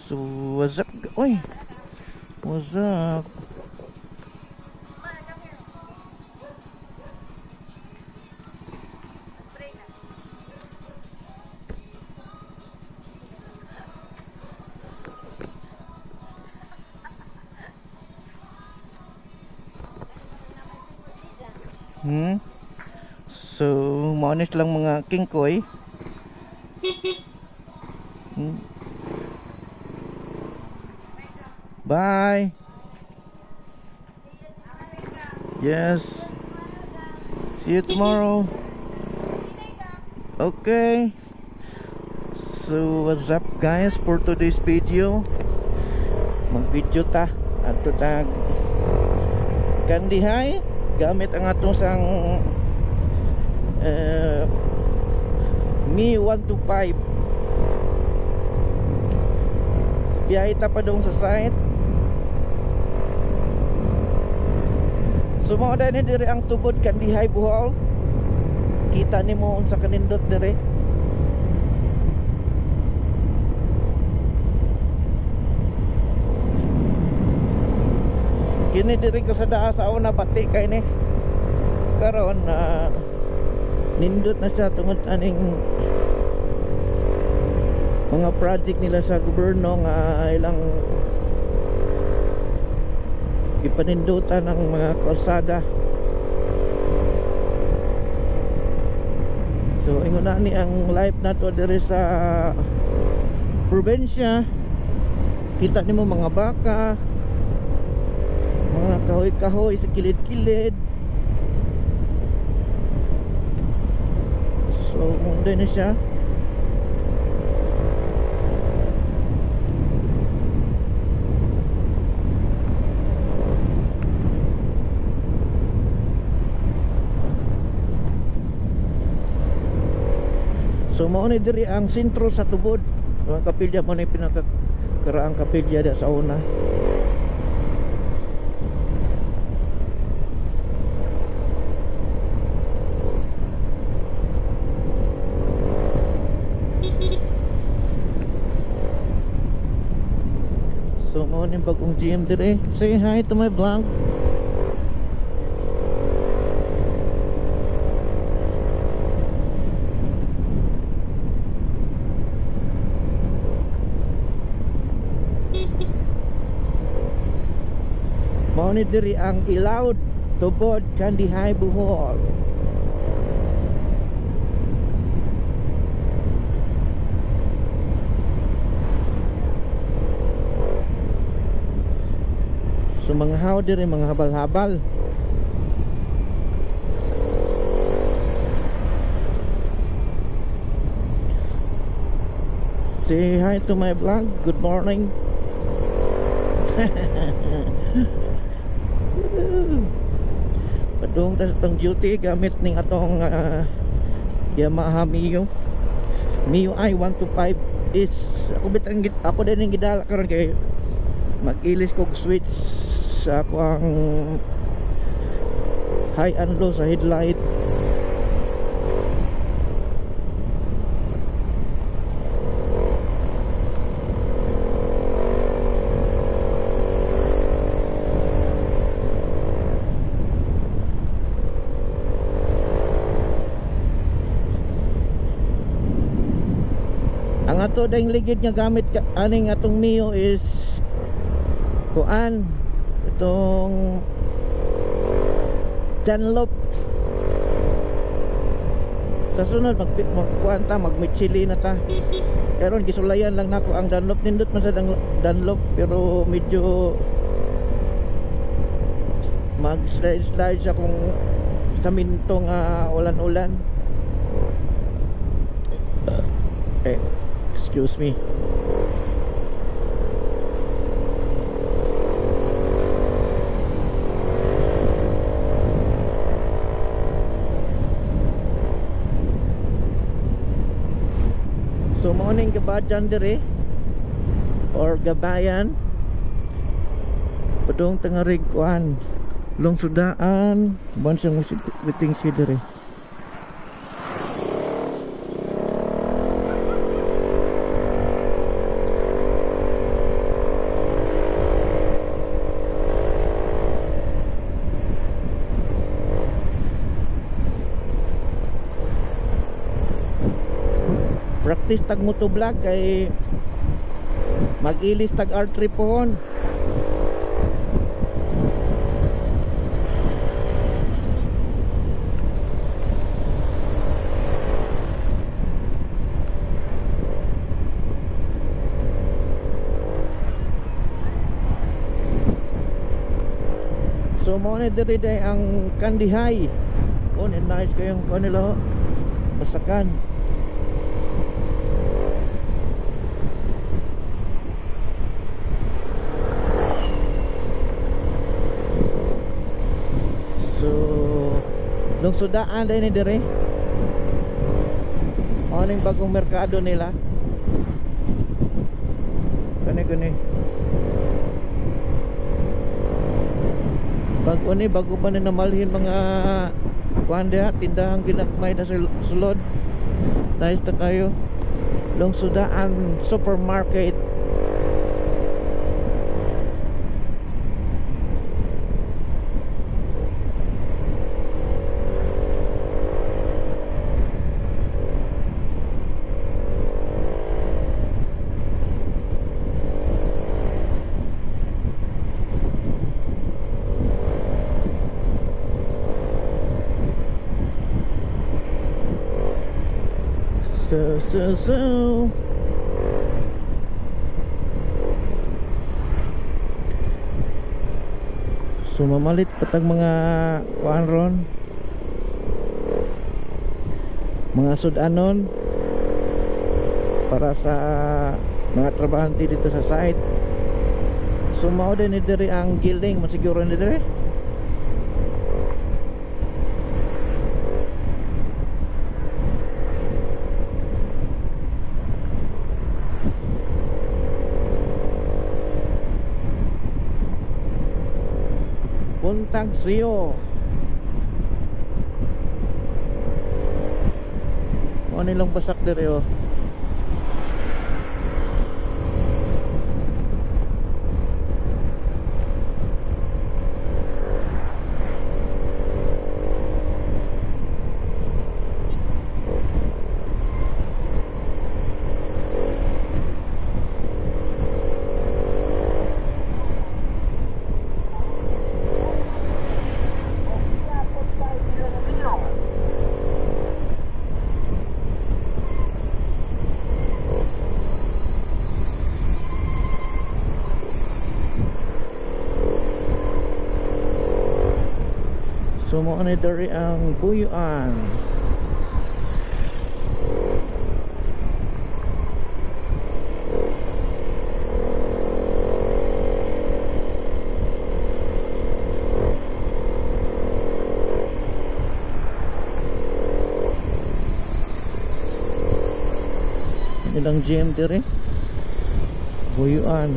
So what's up? Oy, what's up? So manis lang mga kingkoy. Bye. Yes. See you tomorrow. Okay. So what's up guys for today's video? Mag-video ta ato tag kandihay gamit ang atong sang Mi 125. Biyahe ta pa dong sa site. So mao dani diri ang tubod kandihay Bohol. Kita nimo unsa kanindot diri. Kini diri ko sa daa sa una pati kay ni karon nindot na siya tungod aning mga project nila sa gobyerno nga ilang ipanindutan ng mga kalsada. So ingon na ni ang life nato diri sa probinsya. Kita nimo mga baka, mga kahoy-kahoy sa kilid-kilid. So mundo na siya. So mao ni diri ang sentro sa tubod. Ang kapilya mo ni pinakakaraang kapilya da sa una. So mao ni bagong GM diri. Say hi to my vlog. Mao ni diri ang Ilawod tubod kandihay Bohol. So mga how diri mga habal-habal. Say hi to my vlog. Good morning. Padung ta sa duty gamit ning atong Yamaha Mio i125 is ako din ang gidala karon kay mag-ilis kog switch sa ako ang high and low sa headlight. Ang ato daing ligid nga gamit aning atong Mio is kuan itong Dunlop. Sa sunod magkuan ta magmichili na ta. Karon gisulayan lang nako ang Dunlop, nindot man sa Dunlop pero medyo mag-slide siya kung sa mintong ulan-ulan. Excuse me. So morning Gabayan dire or Gabayan padung tengarig kuan lungsudaan bansang witing si dire. practice tag motovlog kay mag-ilis tag R3 pohon. So mo na diri day ang Kandihay. Oh, nice kayong kanila masakan. So lungsodaan din ni dire. Ano yung bagong merkado nila? Kani bago pa na namalhin mga kuan diha, tindahang ginakmay na sulod. Nice ta kayo. Lungsodaan Supermarket. So mamalit patag mga kuan ron, mga sudanon para sa mga trabahante dito sa site. So mao din ni diri ang giling masiguro ni diri. Puntag siyo. O nilang basak diri oh. So mo ani diri ang Buyuan. Ilang GM diri Buyuan.